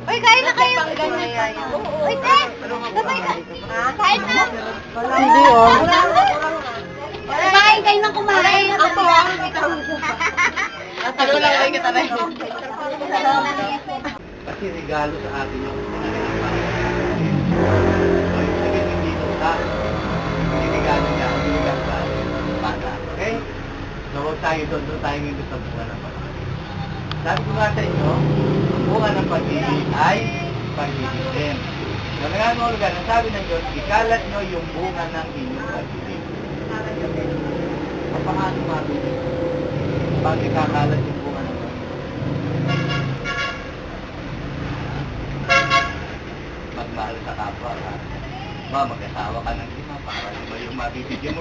Uy, kain na kayo. Uy, Ted. Sabay ka. Kain na. Hindi oh. Kumain kayo ng kumain. Ako. Ano lang kayo kita na yun? Kasi regalo sa atin yung so, yung sabihin hindi ito sa regalo niya ang binigyan sa bata. Okay? So, huwag tayo doon tayo ngayon sa bunga ng pag-ibig. Sabi ko nga sa inyo, ang bunga ng pag-ibig ay pag-ibig din. So, nangangahulugan, ang sabi ng Diyos, ikalat nyo yung bunga ng inyong pag-ibig. Paano mabibig? Pag ikakalat yung bunga ng pag-ibig? Magmahal sa kapwa ka. Mag-asawa ka ng lima para ba yung mabibigyan mo?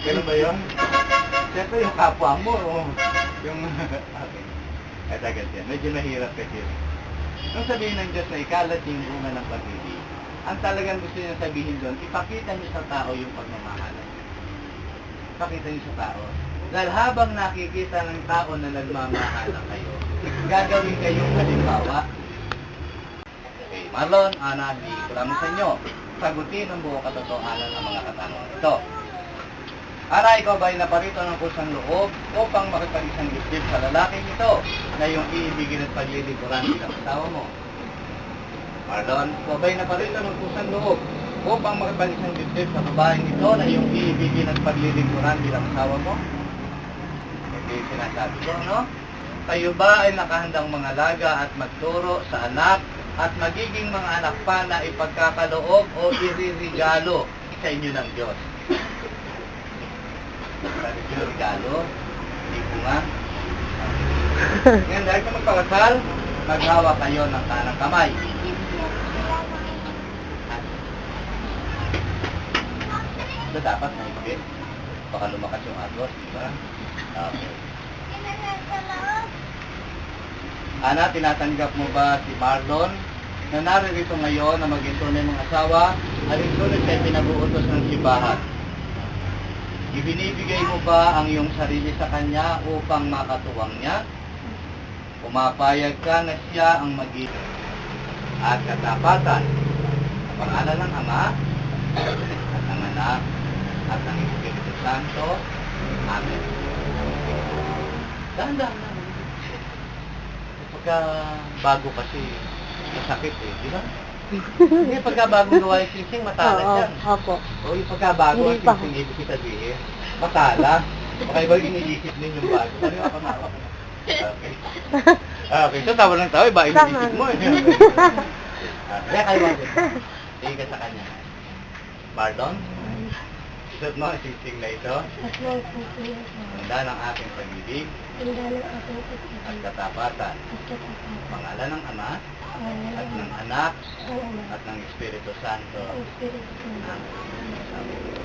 Ganun ba yun? Siyempre yung kapwa mo. Yung... okay. At agad yan. Medyo mahirap kasi. Nung sabihin ng Diyos na ikalat yung bunga ng pag-ibig, ang talagang gusto niya sabihin doon, ipakita niyo sa tao yung pagmamahalan. Ipakita niyo sa tao. Dahil habang nakikita ng tao na nagmamahalan kayo, gagawin kayong halimbawa. Okay, Marlon, Ana, hindi ko lamang sa inyo. Sagutin ang buong katotohanan ng mga katanungan ito. Ana, ikaw ba'y naparito ng kusang loob upang makipag-isang dibdib sa lalaking ito na iyong iibigin at paglilingkuran bilang asawa mo? Marlon, ikaw ba'y naparito ng kusang loob upang makipag-isang dibdib sa babaeng ito na iyong iibigin at paglilingkuran bilang asawa mo? Ito yung sinasabi ko, no? Kayo ba ay nakahandang mga laga at magturo sa anak at magiging mga anak pa na ipagkakaloob o iririgalo sa inyo ng Diyos? Regalo, hindi ko nga. Ngayon, dahil sa magpakasal, maghawa kayo ng kanang kamay. Ito dapat mahigpit. Baka lumakas yung agos, di ba? Okay. Ana, tinatanggap mo ba si Marlon na naririto ngayon na maging tunay mong asawa alinsunod sa pinabuutos ng simbahan? Ibinibigay mo ba ang iyong sarili sa kanya upang makatuwang niya? Pumapayag ka na siya ang magiging at katapatan sa pangalan ng Ama at ng Anak at ng Espiritu Santo. Amen. Dahan-dahan lang. Pagka bago kasi masakit eh, di ba? Hindi, pagka bagong gawa yung singsing, matala yan. Opo. O yung pagka bago ang Hindi pa. singsing, ibig sabihin, matala. Baka iba iniisip din yung bago. Ano yung ako? Okay. Okay, so tawa ng tawa, iba iniisip mo. Kaya kayo natin. Tingin ka sa kanya. Pardon? Isot mo, singsing na ito. Tanda ng aking pag-ibig at katapatan. Pangalan ng Ama at ng Anak at ng Espiritu Santo. Amen.